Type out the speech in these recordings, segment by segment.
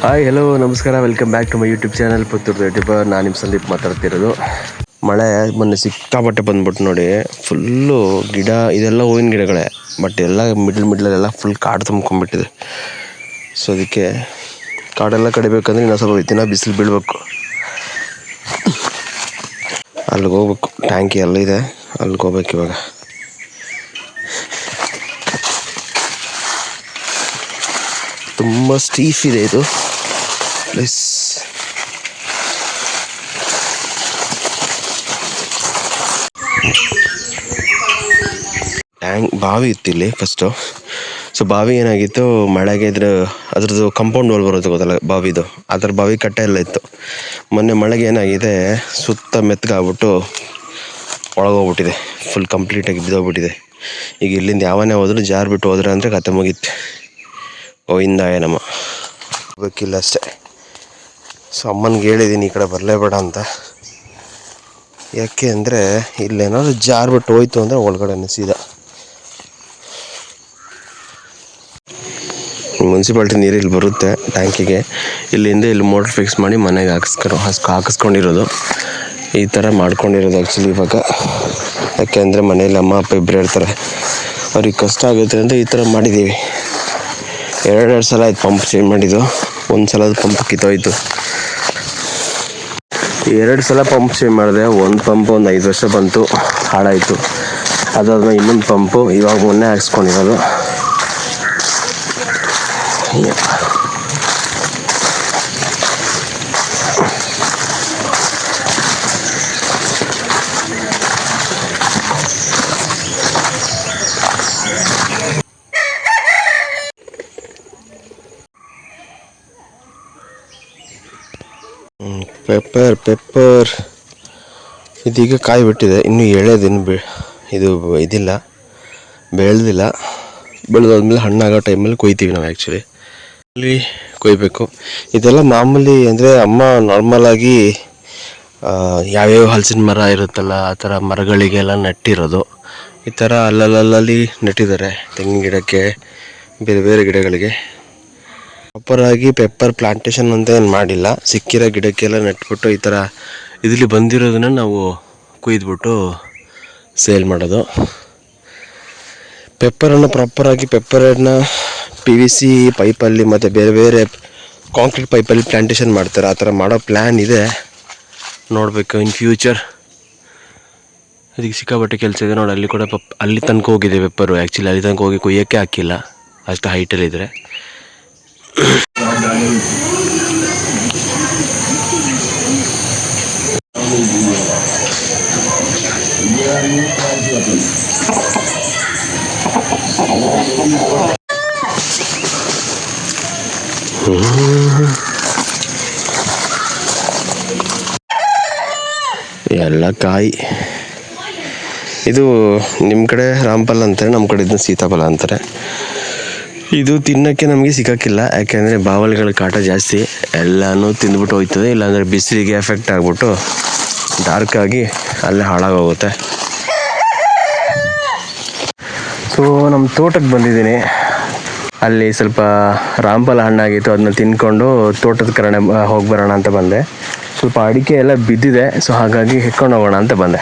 Hi hello ನಮಸ್ಕಾರ, welcome back to my YouTube channel Puttur YouTuber. ನಾನು ನಿಮ್ಮ ಸಂದೀಪ್ ಮಾತಾಡ್ತಿರೋದು. ಮಳೆ ಮೊನ್ನೆ ಸಿಕ್ಕಾಪಟ್ಟೆ ಬಂದ್ಬಿಟ್ಟು ನೋಡಿ, ಫುಲ್ಲು ಗಿಡ ಇದೆಲ್ಲ ಹೂವಿನ ಗಿಡಗಳೇ, ಬಟ್ ಎಲ್ಲ ಮಿಡ್ಲಲ್ಲೆಲ್ಲ ಫುಲ್ ಕಾಡು ತುಂಬ್ಕೊಂಡ್ಬಿಟ್ಟಿದೆ. ಸೊ ಅದಕ್ಕೆ ಕಾಡೆಲ್ಲ ಕಡಿಬೇಕಂದ್ರೆ ಇನ್ನೂ ಸ್ವಲ್ಪ ದಿನ ಬಿಸಿಲು ಬೀಳಬೇಕು. ಅಲ್ಲಿಗೆ ಹೋಗ್ಬೇಕು, ಟ್ಯಾಂಕಿ ಅಲ್ಲಿದೆ, ಅಲ್ಲಿಗೆ ಹೋಗ್ಬೇಕು ಇವಾಗ. ತುಂಬ ಸ್ಟೀಫ್ ಇದೆ ಇದು ಪ್ಲೇಸ್. ಟ್ಯಾಂಕ್ ಬಾವಿ ಇತ್ತು ಇಲ್ಲಿ ಫಸ್ಟು. ಸೊ ಬಾವಿ ಏನಾಗಿತ್ತು, ಮಳೆಗೆ ಅದ್ರದ್ದು ಕಾಂಪೌಂಡ್ ವಾಲ್ ಬರುತ್ತೆ ಗೊತ್ತಲ್ಲ ಬಾವಿದು, ಅದರ ಬಾವಿ ಕಟ್ಟೆ ಎಲ್ಲ ಇತ್ತು. ಮೊನ್ನೆ ಮಳೆಗೆ ಏನಾಗಿದೆ, ಸುತ್ತ ಮೆತ್ತಗಾಗ್ಬಿಟ್ಟು ಒಳಗೋಗ್ಬಿಟ್ಟಿದೆ, ಫುಲ್ ಕಂಪ್ಲೀಟಾಗಿ ಬಿದ್ದೋಗ್ಬಿಟ್ಟಿದೆ. ಈಗ ಇಲ್ಲಿಂದ ಯಾವನೇ ಹೋದ್ರು ಜಾರು ಬಿಟ್ಟು ಹೋದ್ರೆ ಅಂದರೆ ಕತೆ ಮುಗಿತ್ತು. ಗೋವಿಂದಾಯ ನಮ ಬೇಕಿಲ್ಲ ಅಷ್ಟೇ. ಸೊ ಅಮ್ಮನಿಗೆ ಹೇಳಿದ್ದೀನಿ ಈ ಕಡೆ ಬರಲೇಬೇಡ ಅಂತ. ಯಾಕೆ ಅಂದರೆ ಇಲ್ಲೇನಾದ್ರು ಜಾರ್ಬಿಟ್ಟು ಹೋಯ್ತು ಅಂದರೆ ಒಳಗಡೆ ಸೀದಾ ಮುನ್ಸಿಪಾಲ್ಟಿ ನೀರು ಇಲ್ಲಿ ಬರುತ್ತೆ ಟ್ಯಾಂಕಿಗೆ. ಇಲ್ಲಿಂದ ಇಲ್ಲಿ ಮೋಟ್ರ್ ಫಿಕ್ಸ್ ಮಾಡಿ ಮನೆಗೆ ಹಾಕಿಸ್ಕೊಂಡಿರೋದು. ಈ ಥರ ಮಾಡ್ಕೊಂಡಿರೋದು ಆ್ಯಕ್ಚುಲಿ ಇವಾಗ. ಯಾಕೆ ಅಂದರೆ ಮನೇಲಿ ಅಮ್ಮ ಅಪ್ಪ ಇಬ್ಬರು ಇರ್ತಾರೆ, ಅವ್ರಿಗೆ ಕಷ್ಟ ಆಗುತ್ತೆ ಅಂತ ಈ ಥರ ಮಾಡಿದ್ದೀವಿ. ಎರಡು ಸಲ ಆಯ್ತು ಪಂಪ್ ಚೇಂಜ್ ಮಾಡಿದ್ದು. ಒಂದು ಸಲ ಪಂಪ್ ಕಿತ್ತೋಯ್ತು, 2 ಸಲ ಪಂಪ್ ಚೇಂಜ್ ಮಾಡಿದೆ. ಒಂದು ಪಂಪ್ ಒಂದು 5 ವರ್ಷ ಬಂತು, ಹಾಳಾಯಿತು. ಅದಾದ್ಮೇಲೆ ಇನ್ನೊಂದು ಪಂಪು ಇವಾಗ ಮೊನ್ನೆ ಹಾಕ್ಸ್ಕೊಂಡಿರೋದು. ಪೆಪ್ಪರ್ ಇದೀಗ ಕಾಯಿ ಬಿಟ್ಟಿದೆ, ಇನ್ನೂ ಎಳೆದಿನ್ನು ಇದು ಇದಿಲ್ಲ, ಬೆಳೆದಿಲ್ಲ. ಬೆಳೆದಾದ್ಮೇಲೆ ಹಣ್ಣಾಗೋ ಟೈಮಲ್ಲಿ ಕೊಯ್ತೀವಿ ನಾವು. ಆ್ಯಕ್ಚುಲಿ ಅಲ್ಲಿ ಕೊಯ್ಬೇಕು. ಇದೆಲ್ಲ ಮಾಮೂಲಿ ಅಂದರೆ ಅಮ್ಮ ನಾರ್ಮಲಾಗಿ ಯಾವ್ಯಾವ ಹಲಸಿನ ಮರ ಇರುತ್ತಲ್ಲ ಆ ಥರ ಮರಗಳಿಗೆಲ್ಲ ನೆಟ್ಟಿರೋದು. ಈ ಥರ ಅಲ್ಲಲ್ಲಿ ನೆಟ್ಟಿದ್ದಾರೆ, ತೆಂಗಿನ ಗಿಡಕ್ಕೆ, ಬೇರೆ ಬೇರೆ ಗಿಡಗಳಿಗೆ. ಪ್ರಾಪರಾಗಿ ಪೆಪ್ಪರ್ ಪ್ಲಾಂಟೇಶನ್ ಅಂತ ಏನು ಮಾಡಿಲ್ಲ, ಸಿಕ್ಕಿರೋ ಗಿಡಕ್ಕೆಲ್ಲ ನೆಟ್ಬಿಟ್ಟು ಈ ಥರ ಇದರಲ್ಲಿ ಬಂದಿರೋದನ್ನ ನಾವು ಕುಯ್ದುಬಿಟ್ಟು ಸೇಲ್ ಮಾಡೋದು. ಪೆಪ್ಪರನ್ನು ಪ್ರಾಪರಾಗಿ ಪೆಪ್ಪರನ್ನು PVC ಪೈಪಲ್ಲಿ ಮತ್ತು ಬೇರೆ ಬೇರೆ ಕಾಂಕ್ರೀಟ್ ಪೈಪಲ್ಲಿ ಪ್ಲಾಂಟೇಶನ್ ಮಾಡ್ತಾರೆ. ಆ ಥರ ಮಾಡೋ ಪ್ಲ್ಯಾನ್ ಇದೆ, ನೋಡಬೇಕು ಇನ್ ಫ್ಯೂಚರ್. ಅದಕ್ಕೆ ಸಿಕ್ಕಾಪಟ್ಟೆ ಕೆಲಸ ಇದೆ ನೋಡಿ. ಅಲ್ಲಿ ಕೂಡ ಅಲ್ಲಿ ತನಕ ಹೋಗಿದೆ ಪೆಪ್ಪರು. ಆ್ಯಕ್ಚುಲಿ ಅಲ್ಲಿ ತನಕ ಹೋಗಿ ಕೊಯ್ಯೋಕ್ಕೆ ಹಾಕಿಲ್ಲ, ಅಷ್ಟು ಹೈಟಲ್ಲಿದ್ದರೆ. ಎಲ್ಲ ಕಾಯಿ. ಇದು ನಿಮ್ಮ ಕಡೆ ರಾಮಫಲ ಅಂತಾರೆ, ನಮ್ಮ ಕಡೆ ಇದನ್ನ ಸೀತಾಫಲ ಅಂತಾರೆ. ಇದು ತಿನ್ನೋಕ್ಕೆ ನಮಗೆ ಸಿಕ್ಕಿಲ್ಲ, ಯಾಕೆಂದರೆ ಬಾವಲಿಗಳ ಕಾಟ ಜಾಸ್ತಿ, ಎಲ್ಲನೂ ತಿಂದ್ಬಿಟ್ಟು ಹೋಗ್ತದೆ. ಇಲ್ಲಾಂದರೆ ಬಿಸಿಲಿಗೆ ಎಫೆಕ್ಟ್ ಆಗಿಬಿಟ್ಟು ಡಾರ್ಕಾಗಿ ಅಲ್ಲೇ ಹಾಳಾಗೋಗುತ್ತೆ. ಸೊ ನಮ್ಮ ತೋಟಕ್ಕೆ ಬಂದಿದ್ದೀನಿ. ಅಲ್ಲಿ ಸ್ವಲ್ಪ ರಾಮಫಲ ಹಣ್ಣಾಗಿತ್ತು, ಅದನ್ನ ತಿನ್ಕೊಂಡು ತೋಟದ ಕಡೆ ಹೋಗಿ ಬರೋಣ ಅಂತ ಬಂದೆ. ಸ್ವಲ್ಪ ಅಡಿಕೆ ಎಲ್ಲ ಬಿದ್ದಿದೆ, ಸೊ ಹಾಗಾಗಿ ಹೆಕ್ಕೊಂಡು ಹೋಗೋಣ ಅಂತ ಬಂದೆ.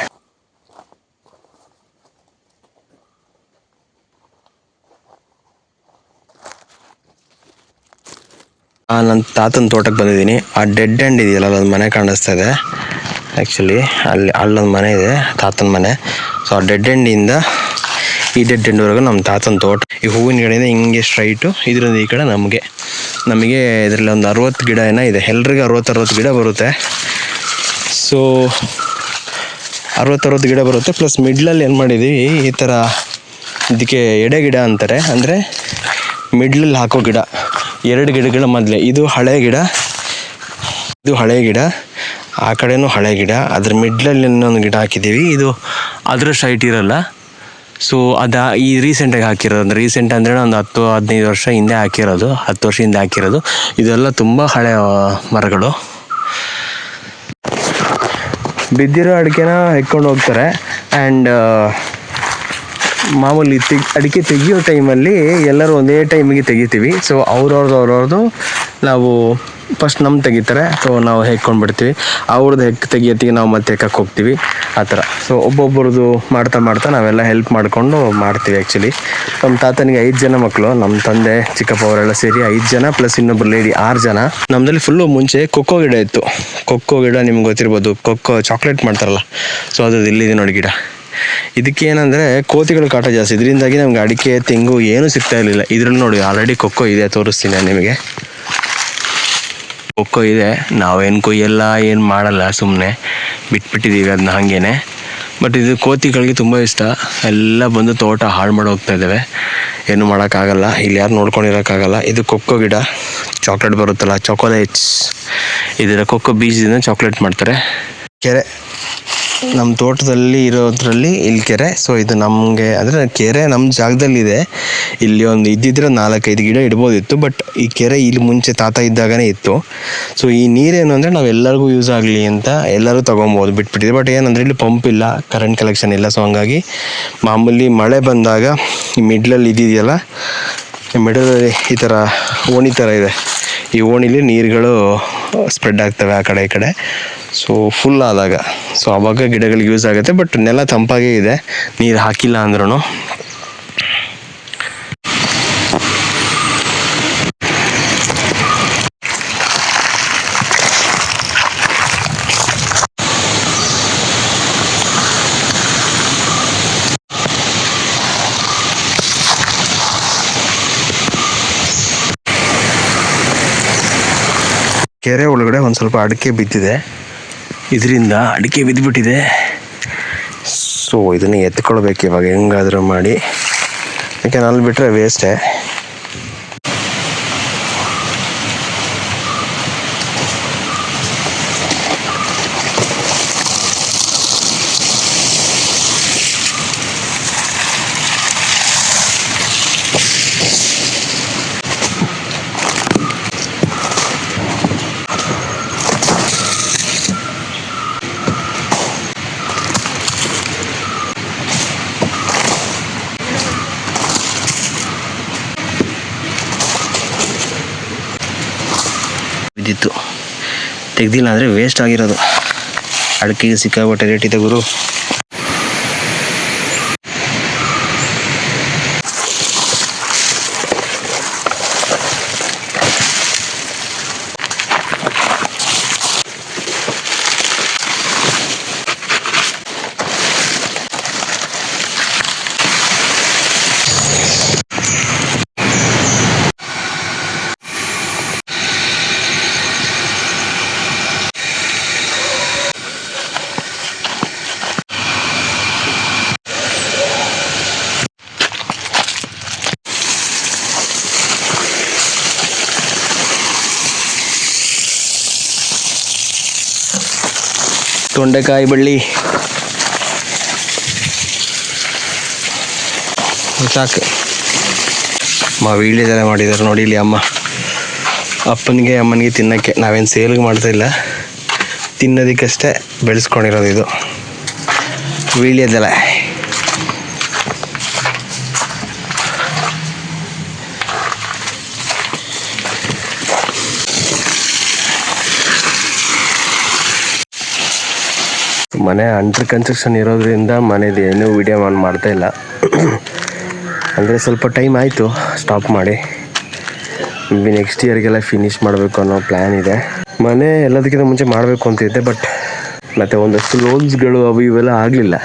ನನ್ನ ತಾತನ ತೋಟಕ್ಕೆ ಬಂದಿದ್ದೀನಿ. ಆ ಡೆಡ್ ಎಂಡ್ ಇದೆಯಲ್ಲ, ಅಲ್ಲೊಂದು ಮನೆ ಕಾಣಿಸ್ತಾ ಇದೆ. ಆ್ಯಕ್ಚುಲಿ ಅಲ್ಲೊಂದು ಮನೆ ಇದೆ, ತಾತನ ಮನೆ. ಸೊ ಆ ಡೆಡ್ ಎಂಡಿಂದ ಈ ಡೆಡ್ ಎಂಡ್ವರೆಗೂ ನಮ್ಮ ತಾತನ ತೋಟ. ಈ ಹೂವಿನ ಗಿಡದಿಂದ ಹಿಂಗೆ ಸ್ಟ್ರೈಟು, ಇದರಿಂದ ಈ ಕಡೆ ನಮಗೆ ಇದರಲ್ಲಿ ಒಂದು 60 ಗಿಡ ಏನೋ ಇದೆ. ಎಲ್ರಿಗೂ 60 ಗಿಡ ಬರುತ್ತೆ. ಸೊ 60 ಗಿಡ ಬರುತ್ತೆ. ಪ್ಲಸ್ ಮಿಡ್ಲಲ್ಲಿ ಏನು ಮಾಡಿದ್ದೀವಿ, ಈ ಥರ ಇದಕ್ಕೆ ಎಡೆ ಗಿಡ ಅಂತಾರೆ. ಅಂದರೆ ಮಿಡ್ಲಲ್ಲಿ ಹಾಕೋ ಗಿಡ 2 ಗಿಡಗಳ ಮಧ್ಯೆ ಇದು ಹಳೆ ಗಿಡ, ಆ ಕಡೆನೂ ಹಳೆ ಗಿಡ, ಅದ್ರ ಮಿಡ್ಲಲ್ಲಿ ಇನ್ನೊಂದು ಗಿಡ ಹಾಕಿದ್ದೀವಿ. ಇದು ಅದರಷ್ಟು ಹೈಟ್ ಇರಲ್ಲ. ಸೊ ಈ ರೀಸೆಂಟಾಗಿ ಹಾಕಿರೋದು, ರೀಸೆಂಟ್ ಅಂದರೆ ಒಂದು 10-15 ವರ್ಷ ಹಿಂದೆ ಹಾಕಿರೋದು, 10 ವರ್ಷ ಹಿಂದೆ ಹಾಕಿರೋದು. ಇದೆಲ್ಲ ತುಂಬ ಹಳೆಯ ಮರಗಳು. ಬಿದ್ದಿರೋ ಅಡಿಕೆನ ಹೆಕ್ಕೊಂಡು ಹೋಗ್ತಾರೆ. ಆ್ಯಂಡ್ ಮಾಮೂಲಿ ಅಡಿಕೆ ತೆಗಿಯೋ ಟೈಮಲ್ಲಿ ಎಲ್ಲರೂ ಒಂದೇ ಟೈಮಿಗೆ ತೆಗಿತೀವಿ. ಸೊ ಅವ್ರವ್ರದ್ದು ನಾವು ಫಸ್ಟ್ ನಮ್ಮ ತೆಗಿತಾರೆ. ಸೊ ನಾವು ಹೆಕ್ಕೊಂಡು ಬಿಡ್ತೀವಿ. ಅವ್ರದ್ದು ತೆಗಿಯೋತ್ತಿಗೆ ನಾವು ಮತ್ತೆ ಹೆಕ್ಕಕ್ಕೆ ಹೋಗ್ತೀವಿ, ಆ ಥರ. ಸೊ ಒಬ್ಬೊಬ್ಬರದು ಮಾಡ್ತಾ ನಾವೆಲ್ಲ ಹೆಲ್ಪ್ ಮಾಡಿಕೊಂಡು ಮಾಡ್ತೀವಿ. ಆ್ಯಕ್ಚುಲಿ ನಮ್ಮ ತಾತನಿಗೆ 5 ಜನ ಮಕ್ಕಳು, ನಮ್ಮ ತಂದೆ ಚಿಕ್ಕಪ್ಪ ಅವರೆಲ್ಲ ಸೇರಿ 5 ಜನ ಪ್ಲಸ್ ಇನ್ನೊಬ್ಬರು ಲೇಡಿ 6 ಜನ. ನಮ್ಮದಲ್ಲಿ ಫುಲ್ಲು ಮುಂಚೆ ಕೊಕ್ಕೋ ಗಿಡ ಇತ್ತು. ಕೊಕ್ಕೋ ಗಿಡ ನಿಮ್ಗೆ ಗೊತ್ತಿರ್ಬೋದು, ಕೊಕ್ಕೋ ಚಾಕ್ಲೇಟ್ ಮಾಡ್ತಾರಲ್ಲ, ಸೊ ಅದು ಇಲ್ಲಿದೆ ನೋಡಿ ಗಿಡ. ಇದಕ್ಕೆ ಏನಂದರೆ ಕೋತಿಗಳು ಕಾಟ ಜಾಸ್ತಿ, ಇದರಿಂದಾಗಿ ನಮ್ಗೆ ಅಡಿಕೆ ತೆಂಗು ಏನೂ ಸಿಗ್ತಾ ಇರಲಿಲ್ಲ. ಇದರಲ್ಲಿ ನೋಡಿ ಆಲ್ರೆಡಿ ಕೊಕ್ಕೋ ಇದೆ, ತೋರಿಸ್ತೀನಿ ನಿಮಗೆ. ಕೊಕ್ಕೋ ಇದೆ, ನಾವೇನು ಕೊಯ್ಯಲ್ಲ, ಏನು ಮಾಡಲ್ಲ, ಸುಮ್ಮನೆ ಬಿಟ್ಬಿಟ್ಟಿದ್ದೀವಿ ಅದನ್ನ ಹಾಗೇನೆ. ಬಟ್ ಇದು ಕೋತಿಗಳಿಗೆ ತುಂಬ ಇಷ್ಟ, ಎಲ್ಲ ಬಂದು ತೋಟ ಹಾಳು ಮಾಡಿ ಹೋಗ್ತಾ ಇದ್ದಾವೆ. ಏನು ಮಾಡೋಕ್ಕಾಗಲ್ಲ, ಇಲ್ಲಿ ಯಾರು ನೋಡ್ಕೊಂಡಿರೋಕ್ಕಾಗಲ್ಲ. ಇದು ಕೊಕ್ಕೋ ಗಿಡ, ಚಾಕ್ಲೇಟ್ ಬರುತ್ತಲ್ಲ, ಚಾಕೊಲೇಟ್ಸ್, ಇದರ ಕೊಕ್ಕೋ ಬೀಜದಿಂದ ಚಾಕ್ಲೇಟ್ ಮಾಡ್ತಾರೆ. ಕೆರೆ ನಮ್ಮ ತೋಟದಲ್ಲಿ ಇರೋದ್ರಲ್ಲಿ ಇಲ್ಲಿ ಕೆರೆ. ಸೊ ಇದು ನಮಗೆ ಅಂದರೆ ಕೆರೆ ನಮ್ಮ ಜಾಗದಲ್ಲಿದೆ. ಇಲ್ಲಿ ಒಂದು ಇದ್ದಿದ್ರೆ 4-5 ಗಿಡ ಇಡ್ಬೋದಿತ್ತು. ಬಟ್ ಈ ಕೆರೆ ಇಲ್ಲಿ ಮುಂಚೆ ತಾತ ಇದ್ದಾಗನೇ ಇತ್ತು. ಸೊ ಈ ನೀರೇನು ಅಂದರೆ ನಾವೆಲ್ಲರಿಗೂ ಯೂಸ್ ಆಗಲಿ ಅಂತ ಎಲ್ಲರೂ ತೊಗೊಬೋದು, ಬಿಟ್ಬಿಟ್ಟಿದೆ. ಬಟ್ ಏನಂದರೆ ಇಲ್ಲಿ ಪಂಪ್ ಇಲ್ಲ, ಕರೆಂಟ್ ಕಲೆಕ್ಷನ್ ಇಲ್ಲ. ಸೊ ಹಂಗಾಗಿ ಮಾಮೂಲಿ ಮಳೆ ಬಂದಾಗ ಈ ಮಿಡ್ಲಲ್ಲಿ ಇದೆಯಲ್ಲ, ಈ ಮಿಡಲಲ್ಲಿ ಈ ಥರ ಓಣಿ ಥರ ಇದೆ. ಈ ಓಣಿಲಿ ನೀರುಗಳು ಸ್ಪ್ರೆಡ್ ಆಗ್ತವೆ ಆ ಕಡೆ ಈ ಕಡೆ. ಸೊ ಫುಲ್ ಆದಾಗ ಸೊ ಆವಾಗ ಗಿಡಗಳಿಗೆ ಯೂಸ್ ಆಗುತ್ತೆ. ಬಟ್ ನೆಲ ತಂಪಾಗೇ ಇದೆ, ನೀರು ಹಾಕಿಲ್ಲ ಅಂದ್ರೂ. ಕೆರೆ ಒಳಗಡೆ ಒಂದು ಸ್ವಲ್ಪ ಅಡಿಕೆ ಬಿದ್ದಿದೆ, ಇದರಿಂದ ಅಡಿಕೆ ಬಿದ್ದುಬಿಟ್ಟಿದೆ. ಸೊ ಇದನ್ನು ಎತ್ಕೊಳ್ಬೇಕು ಇವಾಗ ಹೆಂಗಾದರೂ ಮಾಡಿ, ಯಾಕೆ ಅಲ್ಲಿ ಬಿಟ್ಟರೆ ವೇಸ್ಟೇ. ಬಿದ್ದಿತ್ತು, ತೆಗ್ದಿಲ್ಲ ಅಂದರೆ ವೇಸ್ಟ್ ಆಗಿರೋದು. ಅಡಿಕೆಗೆ ಸಿಕ್ಕಾಪಟ್ಟೆ ರೇಟ್ ಇದೆ ಗುರು. ತೊಂಡೆಕಾಯಿ ಬಳ್ಳಿ ಸಾಕು. ವೀಳ್ಯದೆಲೆ ಮಾಡಿದ್ದಾರೆ ನೋಡಿ ಇಲ್ಲಿ ಅಮ್ಮ. ಅಮ್ಮನಿಗೆ ತಿನ್ನೋಕ್ಕೆ, ನಾವೇನು ಸೇಲ್ಗೆ ಮಾಡ್ತಾ ಇಲ್ಲ, ತಿನ್ನೋದಕ್ಕಷ್ಟೇ ಬೆಳೆಸ್ಕೊಂಡಿರೋದು ಇದು ವೀಳ್ಯದೆಲೆ. ಮನೆ ಅಂಡರ್ ಕನ್ಸ್ಟ್ರಕ್ಷನ್ ಇರೋದ್ರಿಂದ ಮನೇದು ಏನೂ ವಿಡಿಯೋ ಮಾಡ್ತಾ ಇಲ್ಲ. ಅಂದರೆ ಸ್ವಲ್ಪ ಟೈಮ್ ಆಯಿತು ಸ್ಟಾಪ್ ಮಾಡಿ. ನೆಕ್ಸ್ಟ್ ಇಯರ್ಗೆಲ್ಲ ಫಿನಿಷ್ ಮಾಡಬೇಕು ಅನ್ನೋ ಪ್ಲ್ಯಾನ್ ಇದೆ. ಮನೆ ಎಲ್ಲದಕ್ಕಿಂತ ಮುಂಚೆ ಮಾಡಬೇಕು ಅಂತಿದ್ದೆ, ಬಟ್ ಮತ್ತು ಒಂದಷ್ಟು ರೋಲ್ಸ್ಗಳು ಅವು ಇವೆಲ್ಲ ಆಗಲಿಲ್ಲ.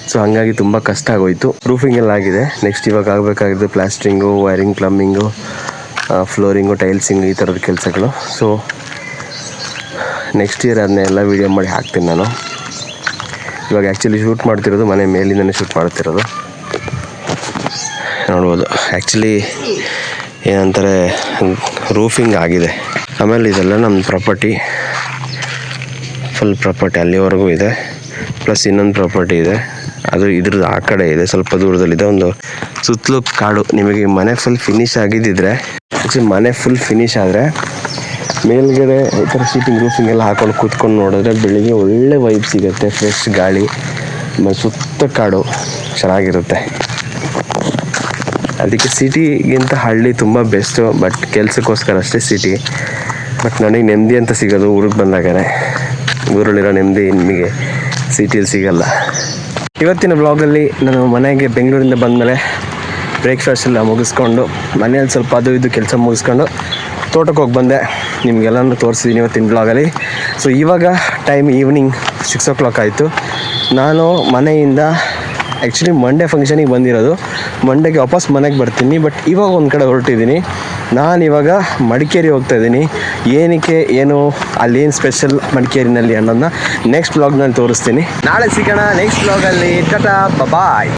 ಸೊ ಹಾಗಾಗಿ ತುಂಬ ಕಷ್ಟ ಆಗೋಯಿತು. ರೂಫಿಂಗ್ ಎಲ್ಲ ಆಗಿದೆ. ನೆಕ್ಸ್ಟ್ ಇವಾಗ ಆಗಬೇಕಾಗಿದ್ದು ಪ್ಲಾಸ್ಟ್ರಿಂಗು, ವೈರಿಂಗ್, ಪ್ಲಂಬಿಂಗು, ಫ್ಲೋರಿಂಗು, ಟೈಲ್ಸಿಂಗು, ಈ ಥರದ ಕೆಲಸಗಳು. ಸೊ ನೆಕ್ಸ್ಟ್ ಇಯರ್ ಅದನ್ನೆಲ್ಲ ವೀಡಿಯೋ ಮಾಡಿ ಹಾಕ್ತೀನಿ ನಾನು. ಇವಾಗ ಆ್ಯಕ್ಚುಲಿ ಶೂಟ್ ಮಾಡ್ತಿರೋದು ಮನೆ ಮೇಲಿಂದನೇ ಶೂಟ್ ಮಾಡ್ತಿರೋದು, ನೋಡ್ಬೋದು. ಆ್ಯಕ್ಚುಲಿ ಏನಂತಾರೆ ರೂಫಿಂಗ್ ಆಗಿದೆ. ಆಮೇಲೆ ಇದೆಲ್ಲ ನಮ್ಮ ಪ್ರಾಪರ್ಟಿ, ಫುಲ್ ಪ್ರಾಪರ್ಟಿ ಅಲ್ಲಿವರೆಗೂ ಇದೆ. ಪ್ಲಸ್ ಇನ್ನೊಂದು ಪ್ರಾಪರ್ಟಿ ಇದೆ, ಅದು ಇದ್ರದ್ದು ಆ ಕಡೆ ಇದೆ, ಸ್ವಲ್ಪ ದೂರದಲ್ಲಿದೆ. ಒಂದು ಸುತ್ತಲೂ ಕಾಡು. ನಿಮಗೆ ಮನೆ ಫುಲ್ ಫಿನಿಶ್ ಆಗಿದ್ದಿದ್ರೆ, ಆ್ಯಕ್ಚುಲಿ ಮನೆ ಫುಲ್ ಫಿನಿಶ್ ಆದರೆ ಮೇಲ್ಗಡೆ ಈ ಥರ ಸೀಟಿಂಗ್ ರೂಫಿಂಗ್ ಎಲ್ಲ ಹಾಕೊಂಡು ಕೂತ್ಕೊಂಡು ನೋಡಿದ್ರೆ ಬೆಳಿಗ್ಗೆ ಒಳ್ಳೆ ವೈಬ್ ಸಿಗುತ್ತೆ, ಫ್ರೆಶ್ ಗಾಳಿ, ಸುತ್ತ ಕಾಡು, ಚೆನ್ನಾಗಿರುತ್ತೆ. ಅದಕ್ಕೆ ಸಿಟಿಗಿಂತ ಹಳ್ಳಿ ತುಂಬ ಬೆಸ್ಟು. ಬಟ್ ಕೆಲಸಕ್ಕೋಸ್ಕರ ಅಷ್ಟೇ ಸಿಟಿ. ಬಟ್ ನನಗೆ ನೆಮ್ಮದಿ ಅಂತ ಸಿಗೋದು ಊರಿಗೆ ಬಂದಾಗನೇ. ಊರಲ್ಲಿರೋ ನೆಮ್ಮದಿ ನಿಮಗೆ ಸಿಟಿಯಲ್ಲಿ ಸಿಗಲ್ಲ. ಇವತ್ತಿನ ಬ್ಲಾಗಲ್ಲಿ ನಾನು ಮನೆಗೆ ಬೆಂಗಳೂರಿಂದ ಬಂದಮೇಲೆ ಬ್ರೇಕ್ಫಾಸ್ಟ್ ಎಲ್ಲ ಮುಗಿಸ್ಕೊಂಡು ಮನೆಯಲ್ಲಿ ಸ್ವಲ್ಪ ಅದು ಇದು ಕೆಲಸ ಮುಗಿಸ್ಕೊಂಡು ತೋಟಕ್ಕೆ ಹೋಗಿ ಬಂದೆ. ನಿಮಗೆಲ್ಲನೂ ತೋರಿಸಿದ್ದೀನಿ ಇವತ್ತಿನ ಬ್ಲಾಗಲ್ಲಿ. ಸೊ ಇವಾಗ ಟೈಮ್ ಈವ್ನಿಂಗ್ 6 o'clock ಆಯಿತು. ನಾನು ಮನೆಯಿಂದ ಆ್ಯಕ್ಚುಲಿ ಮಂಡೇ ಫಂಕ್ಷನಿಗೆ ಬಂದಿರೋದು. ಮಂಡೇಗೆ ವಾಪಸ್ ಮನೆಗೆ ಬರ್ತೀನಿ. ಬಟ್ ಇವಾಗ ಒಂದು ಕಡೆ ಹೊರಟಿದ್ದೀನಿ. ನಾನಿವಾಗ ಮಡಿಕೇರಿ ಹೋಗ್ತಾ ಇದ್ದೀನಿ. ಏನಕ್ಕೆ, ಏನು ಅಲ್ಲೇನು ಸ್ಪೆಷಲ್ ಮಡಿಕೇರಿನಲ್ಲಿ ಅನ್ನೋದನ್ನ ನೆಕ್ಸ್ಟ್ ಬ್ಲಾಗ್ನಲ್ಲಿ ತೋರಿಸ್ತೀನಿ. ನಾಳೆ ಸಿಗೋಣ ನೆಕ್ಸ್ಟ್ ಬ್ಲಾಗಲ್ಲಿ. ಟಾಟಾ ಬಾಯ್.